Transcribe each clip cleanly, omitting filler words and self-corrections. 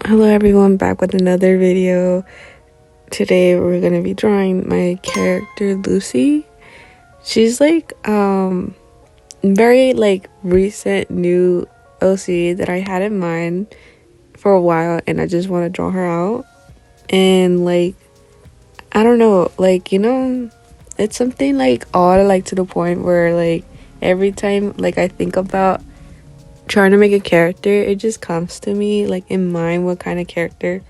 Hello everyone, back with another video. Today we're gonna be drawing my character Lucy. She's like very like recent new OC that I had in mind for a while, and I just want to draw her out. And like I don't know, like it's something like odd, like to the point where like every time like I think about trying to make a character, it just comes to me like in mind what kind of character,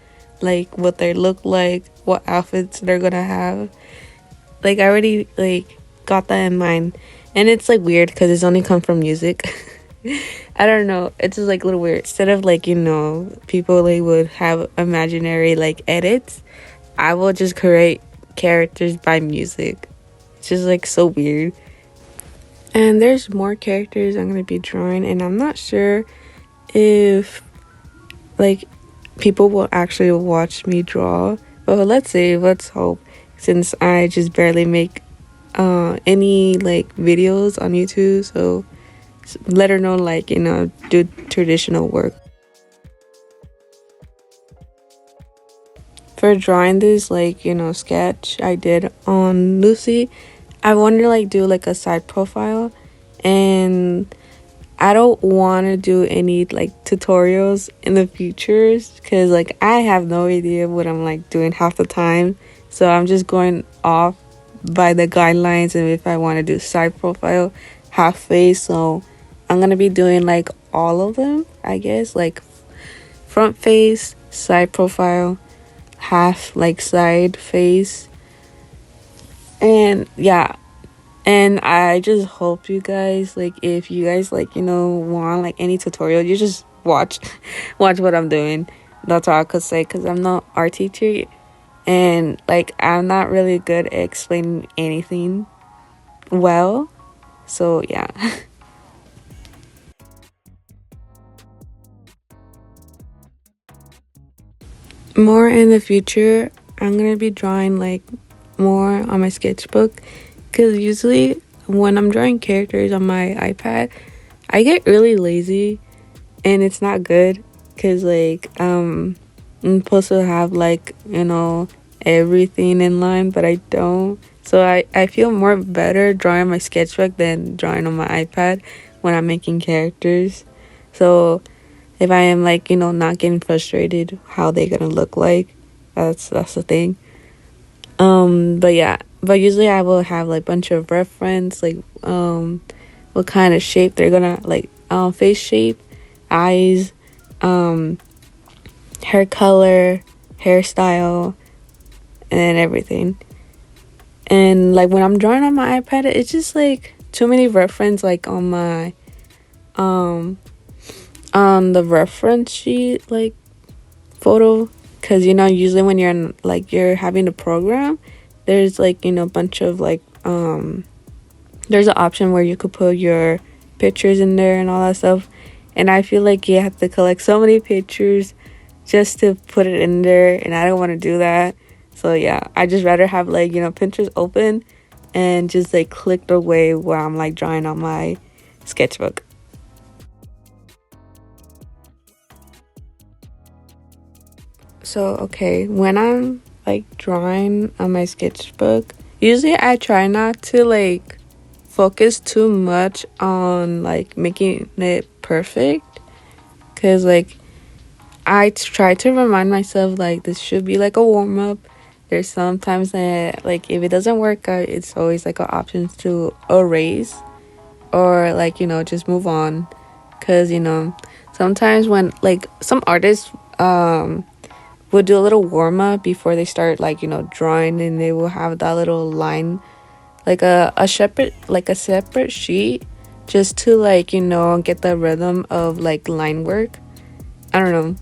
like what they look like, what outfits they're gonna have. Like I already like got that in mind, and it's like weird because it's only come from music. I don't know, it's just like a little weird. Instead of like people like would have imaginary like edits, I will just create characters by music. It's just like so weird. And there's more characters I'm gonna be drawing, and I'm not sure if like people will actually watch me draw. But let's see, let's hope. Since I just barely make any like videos on YouTube, so let her know like do traditional work. For drawing this like sketch I did on Lucy, I wanted to like do like a side profile, and I don't want to do any like tutorials in the futures because like I have no idea what I'm like doing half the time. So I'm just going off by the guidelines, and if I want to do side profile, half face, so I'm gonna be doing like all of them, I guess, like front face, side profile, half like side face, and yeah. And I just hope you guys like, if you guys like want like any tutorial, you just watch watch what I'm doing. That's all I could say, because I'm not art teacher, and like I'm not really good at explaining anything well, so yeah. More in the future, I'm gonna be drawing like more on my sketchbook, because usually when I'm drawing characters on my iPad, I get really lazy, and it's not good because like I'm supposed to have like everything in line, but I don't. So I feel more better drawing my sketchbook than drawing on my iPad when I'm making characters. So if I am like not getting frustrated how they gonna look like, that's the thing. But yeah, but usually I will have like bunch of reference, like what kind of shape they're gonna like, face shape, eyes, hair color, hairstyle, and everything. And like when I'm drawing on my iPad, it's just like too many reference like on the reference sheet like photo, because usually when you're having a program, there's like a bunch of like there's an option where you could put your pictures in there and all that stuff, and I feel like you have to collect so many pictures just to put it in there, and I don't want to do that. So yeah, I just rather have like Pinterest open and just like click the way where I'm like drawing on my sketchbook. So okay, when I'm like drawing on my sketchbook, usually I try not to like focus too much on like making it perfect, because like I try to remind myself like this should be like a warm-up. There's sometimes that like if it doesn't work out, it's always like an option to erase, or like just move on, because sometimes when like some artists would do a little warm-up before they start like drawing, and they will have that little line, like a separate sheet, just to like get the rhythm of like line work. I don't know,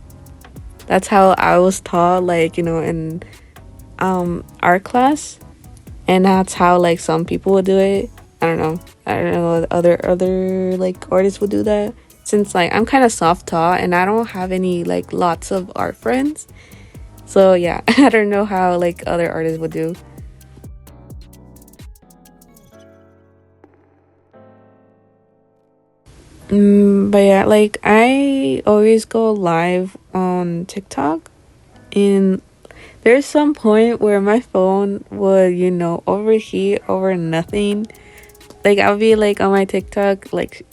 that's how I was taught, like in art class, and that's how like some people would do it. I don't know other like artists would do that, since like I'm kind of soft taught and I don't have any like lots of art friends. So yeah, I don't know how like other artists would do. But yeah, like I always go live on TikTok, and there's some point where my phone would, overheat over nothing. Like, I'll be like on my TikTok, like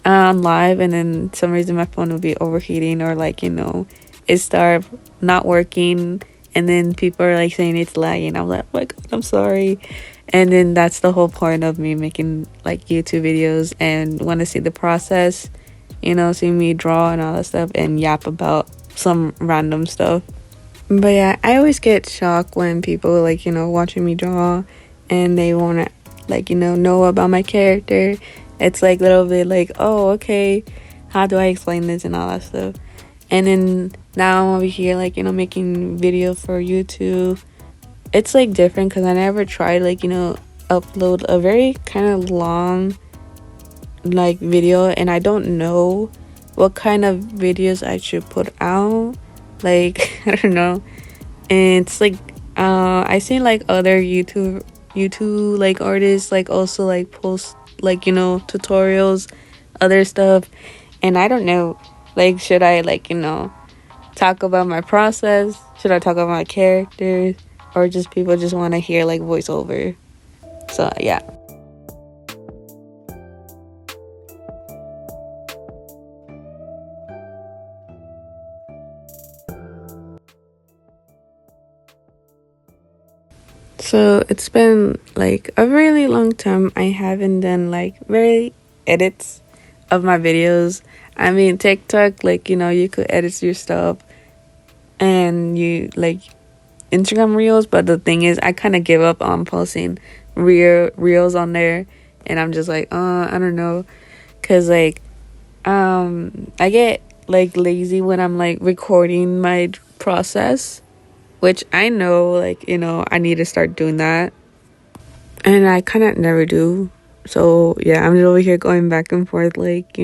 on live, and then some reason my phone would be overheating, or like, it start not working, and then people are like saying it's lagging. I'm like, oh my God, I'm sorry. And then that's the whole point of me making like YouTube videos, and want to see the process, see me draw and all that stuff, and yap about some random stuff. But yeah, I always get shocked when people like, watching me draw, and they want to like, know about my character. It's like a little bit like, oh, okay, how do I explain this and all that stuff. And then now I'm over here like, making video for YouTube. It's like different because I never tried like, upload a very kind of long like video, and I don't know what kind of videos I should put out. Like, I don't know. And it's like I seen like other YouTube like artists like also like post like, tutorials, other stuff, and I don't know, like, should I like, talk about my process? Should I talk about my characters? Or just people just want to hear like voiceover? So yeah. So it's been like a really long time I haven't done like very edits of my videos. I mean, TikTok, like, you could edit your stuff, and you like Instagram reels, but the thing is I kind of give up on posting reels on there, and I'm just like, I don't know, because like I get like lazy when I'm like recording my process, which I know, like, I need to start doing that, and I kind of never do. So yeah, I'm just over here going back and forth, like,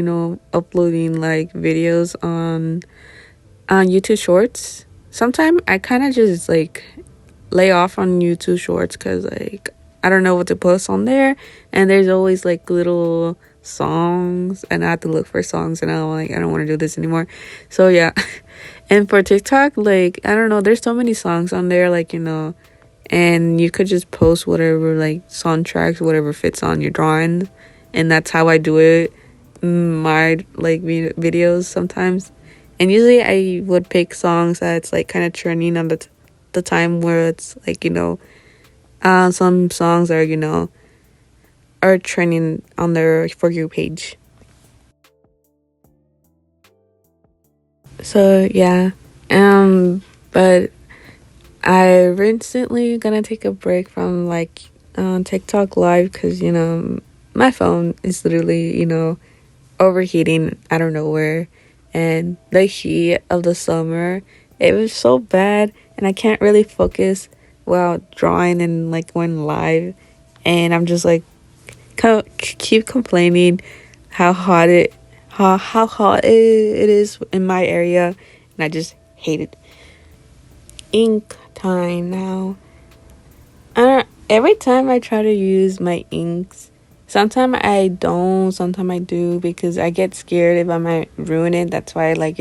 uploading like videos on YouTube Shorts. Sometimes I kind of just like lay off on YouTube Shorts because like I don't know what to post on there, and there's always like little songs, and I have to look for songs, and I'm like, I don't want to do this anymore. So yeah. And for TikTok, like, I don't know, there's so many songs on there, like, and you could just post whatever, like, soundtracks, whatever fits on your drawing, and that's how I do it, my, like, videos sometimes. And usually I would pick songs that's, like, kind of trending on the time where it's, like, some songs are, are trending on their For You page. So yeah, but I recently gonna take a break from like TikTok live because my phone is literally overheating out of nowhere, and the heat of the summer, it was so bad, and I can't really focus while drawing and like going live, and I'm just like keep complaining how hot how hot it is in my area, and I just hate it. Ink time now. Every time I try to use my inks, sometimes I don't, sometimes I do, because I get scared if I might ruin it. That's why, like,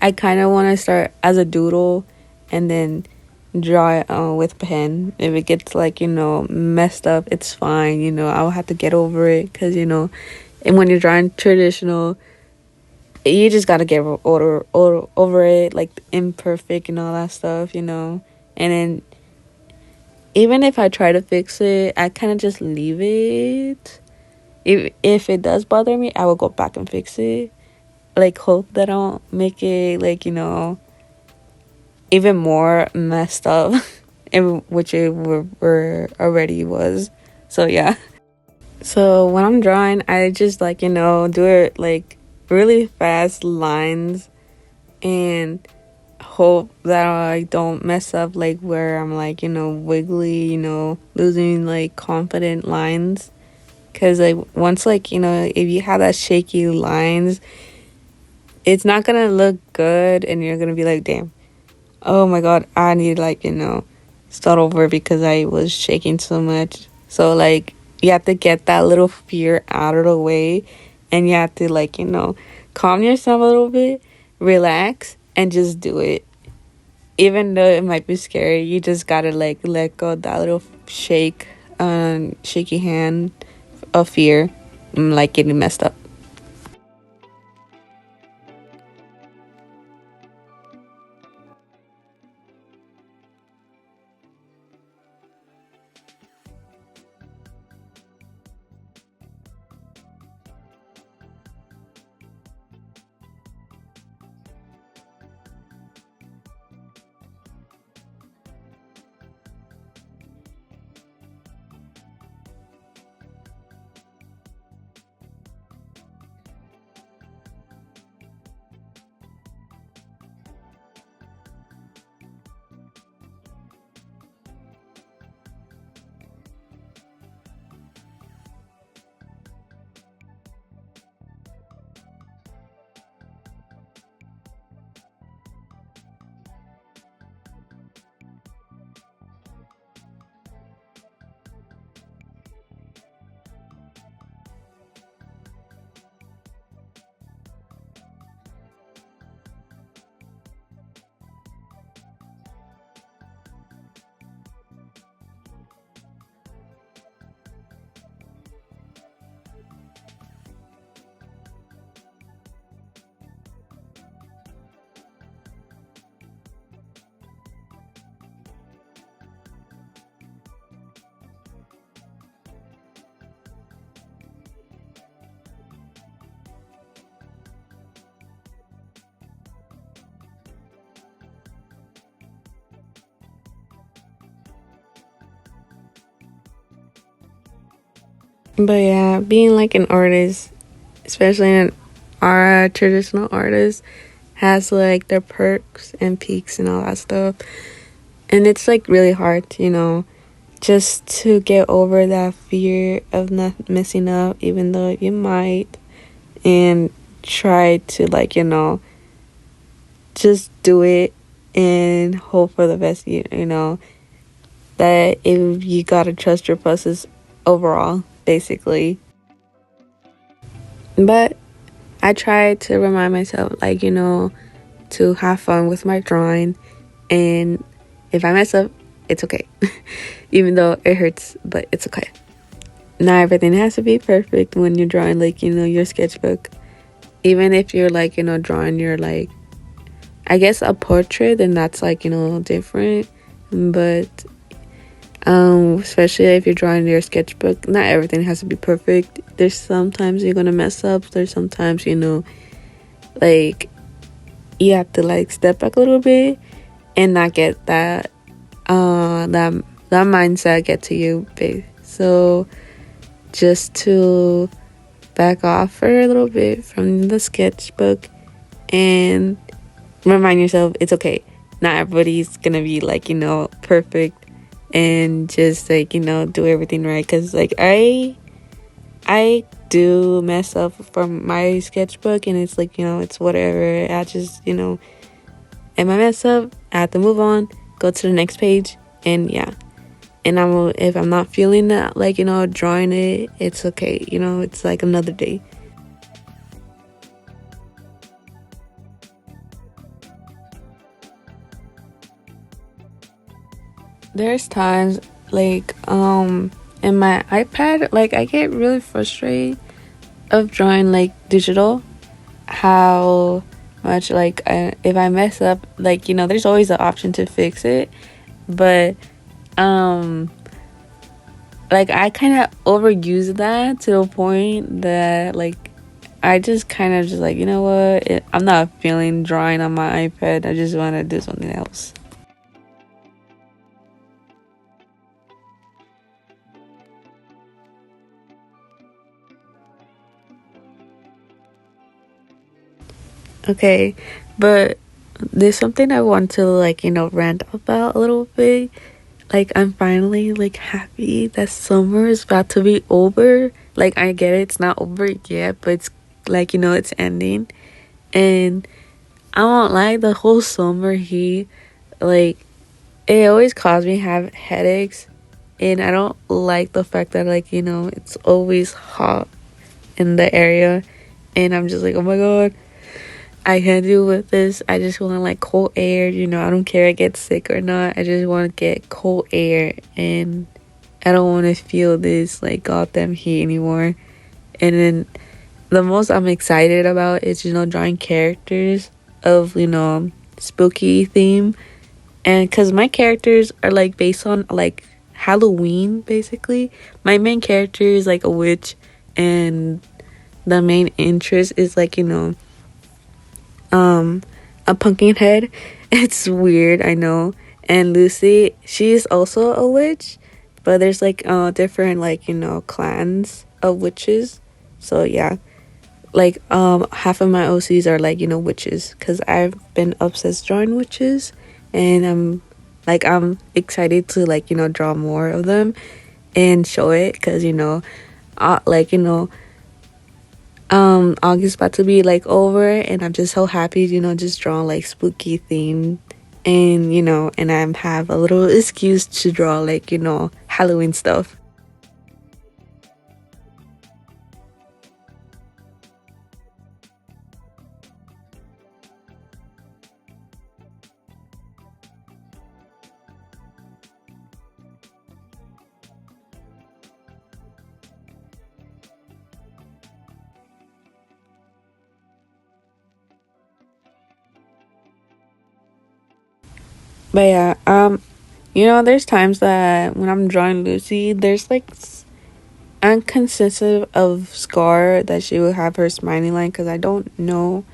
I kind of want to start as a doodle and then draw it with pen. If it gets like messed up, it's fine. I'll have to get over it, because and when you're drawing traditional, you just gotta get over it, like imperfect and all that stuff, and then even if I try to fix it, I kind of just leave it. If it does bother me, I will go back and fix it, like hope that I don't make it like even more messed up, which it were already was. So yeah. So when I'm drawing, I just like do it like really fast lines, and hope that I don't mess up like where I'm like wiggly, losing like confident lines, because like once like if you have that shaky lines, it's not gonna look good, and you're gonna be like, damn, oh my God, I need like start over because I was shaking so much. So like you have to get that little fear out of the way, and you have to like calm yourself a little bit, relax, and just do it. Even though it might be scary, you just gotta like let go of that little shaky hand of fear, like getting messed up. But yeah, being like an artist, especially an traditional artist, has like their perks and peaks and all that stuff. And it's like really hard, just to get over that fear of not messing up, even though you might, and try to like, just do it and hope for the best. That if you gotta trust your process overall, basically. But I try to remind myself, like, to have fun with my drawing, and if I mess up, it's okay. Even though it hurts, but it's okay. Not everything has to be perfect when you're drawing, like, your sketchbook. Even if you're like, drawing your, like, I guess a portrait, then that's like, different. But especially if you're drawing your sketchbook, not everything has to be perfect. There's sometimes you're gonna mess up. There's sometimes, like, you have to like step back a little bit and not get that mindset get to you, babe. So just to back off for a little bit from the sketchbook and remind yourself it's okay. Not everybody's gonna be like, perfect, and just like, do everything right. Because like I do mess up from my sketchbook, and it's like, it's whatever. I just, if I mess up, I have to move on, go to the next page, and yeah. And if I'm not feeling that, like, drawing it, it's okay. It's like another day. There's times like in my iPad, like I get really frustrated of drawing like digital, how much like if I mess up, like, there's always an option to fix it, but like I kind of overuse that to a point that like I just kind of just like, what, I'm not feeling drawing on my iPad, I just want to do something else. Okay, but there's something I want to like, rant about a little bit. Like, I'm finally like happy that summer is about to be over. Like, I get it, it's not over yet, but it's like, it's ending. And I won't lie, the whole summer heat, like, it always caused me have headaches. And I don't like the fact that, like, it's always hot in the area. And I'm just like, oh my god, I can do with this. I just want like cold air. I don't care if I get sick or not. I just want to get cold air, and I don't want to feel this like goddamn heat anymore. And then the most I'm excited about is drawing characters of spooky theme, and because my characters are like based on like Halloween basically. My main character is like a witch, and the main interest is like a pumpkin head. It's weird, I know. And Lucy, she's also a witch, but there's like different like clans of witches. So yeah, like half of my OCs are like witches, because I've been obsessed drawing witches, and I'm excited to like draw more of them and show it, because like August about to be like over, and I'm just so happy just drawing like spooky theme, and and I have a little excuse to draw like Halloween stuff. But yeah, there's times that when I'm drawing Lucy, there's like inconsistent of scar that she will have her smiling line, because I don't know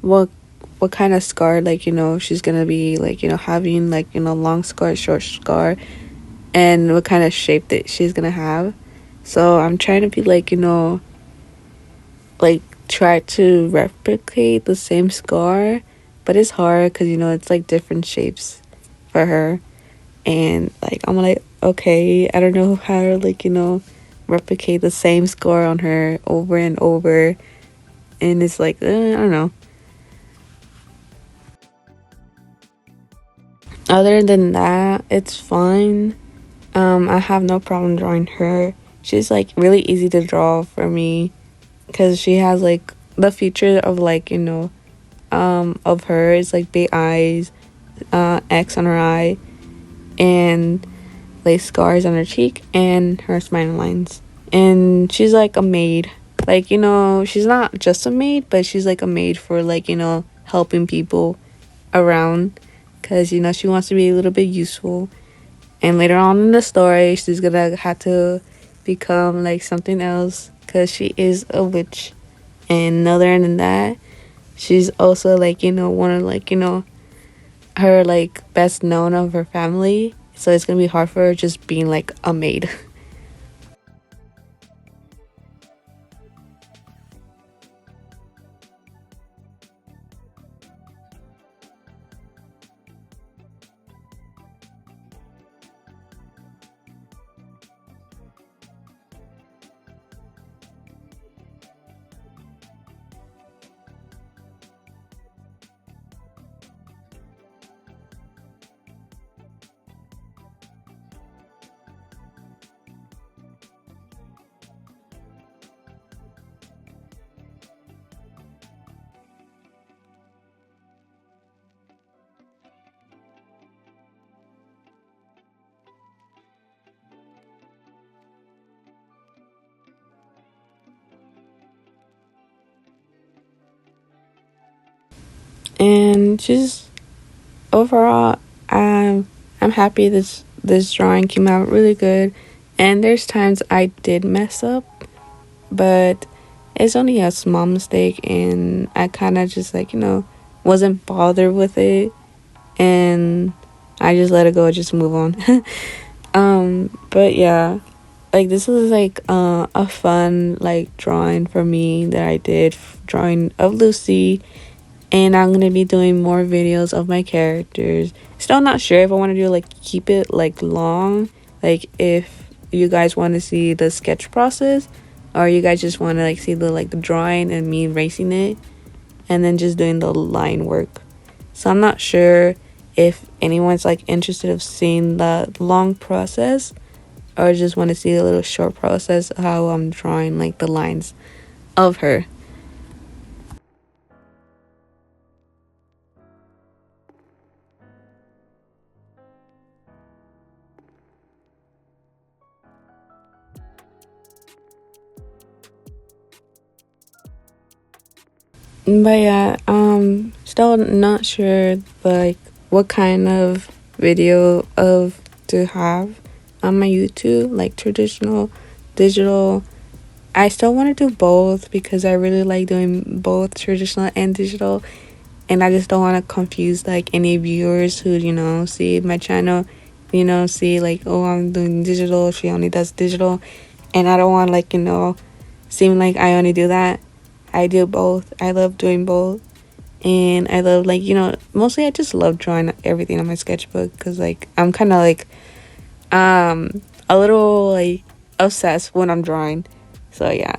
what kind of scar like she's gonna be like having like long scar, short scar, and what kind of shape that she's gonna have. So I'm trying to be like like try to replicate the same scar, but it's hard because it's like different shapes for her. And like I'm like, okay, I don't know how to like replicate the same score on her over and over, and it's like I don't know. Other than that, it's fine. I have no problem drawing her. She's like really easy to draw for me, because she has like the feature of like of her is like big eyes, X on her eye, and like scars on her cheek, and her smiling lines. And she's like a maid, like she's not just a maid, but she's like a maid for like helping people around, because she wants to be a little bit useful. And later on in the story, she's gonna have to become like something else, because she is a witch. And other than that, she's also like one of like her like best known of her family, so it's gonna be hard for her just being like a maid. And just overall, I'm happy this drawing came out really good. And there's times I did mess up, but it's only a small mistake, and I kind of just like wasn't bothered with it, and I just let it go, just move on. But yeah, like this was like a fun like drawing for me that I did, drawing of Lucy. And I'm gonna be doing more videos of my characters. Still not sure if I want to do like keep it like long, like if you guys want to see the sketch process, or you guys just want to like see the drawing and me erasing it, and then just doing the line work. So I'm not sure if anyone's like interested of seeing the long process, or just want to see a little short process of how I'm drawing like the lines of her. But yeah, still not sure like what kind of video of to have on my YouTube, like traditional, digital. I still want to do both because I really like doing both traditional and digital, and I just don't want to confuse like any viewers who see my channel, see like, oh, I'm doing digital, she only does digital, and I don't want like seem like I only do that. I do both. I love doing both. And I love like mostly I just love drawing everything on my sketchbook because like I'm kind of like a little like obsessed when I'm drawing. So yeah.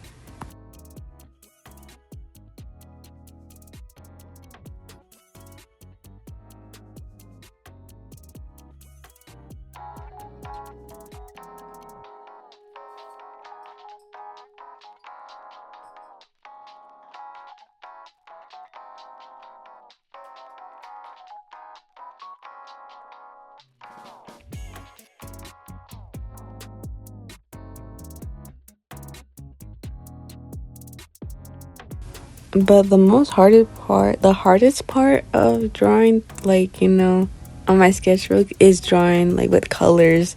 But the hardest part of drawing, like, on my sketchbook is drawing like with colors.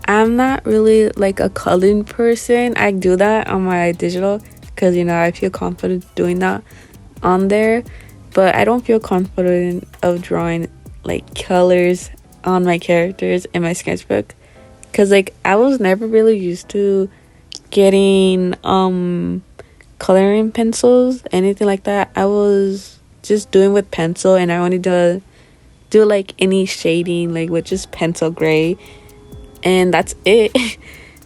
I'm not really like a coloring person. I do that on my digital because, I feel confident doing that on there. But I don't feel confident of drawing like colors on my characters in my sketchbook because like I was never really used to getting coloring pencils, anything like that. I was just doing with pencil, and I wanted to do like any shading like with just pencil gray, and that's it.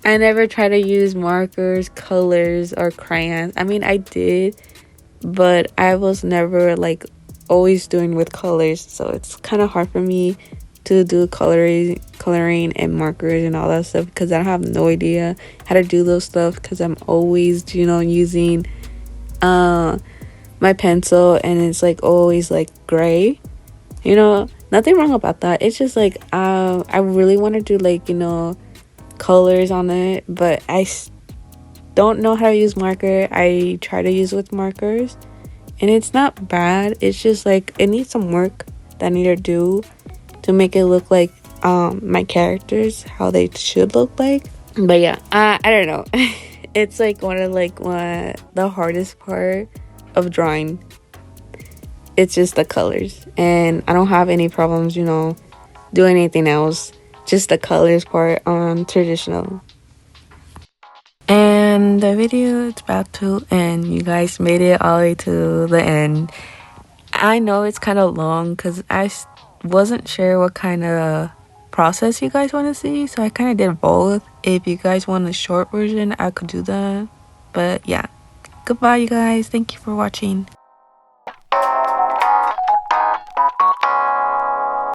I never try to use markers, colors, or crayons. I mean, I did, but I was never like always doing with colors, so it's kind of hard for me to do coloring and markers and all that stuff because I have no idea how to do those stuff because I'm always using my pencil, and it's like always like gray. Nothing wrong about that. It's just like I really want to do like colors on it, but don't know how to use marker. I try to use with markers, and it's not bad. It's just like it needs some work that I need to do to make it look like my characters how they should look like. But yeah, I don't know. It's like one of the hardest part of drawing. It's just the colors, and I don't have any problems doing anything else, just the colors part on traditional. And the video is about to end. You guys made it all the way to the end. I know it's kind of long because wasn't sure what kind of process you guys want to see, so I kind of did both. If you guys want a short version, I could do that. But yeah, goodbye you guys. Thank you for watching.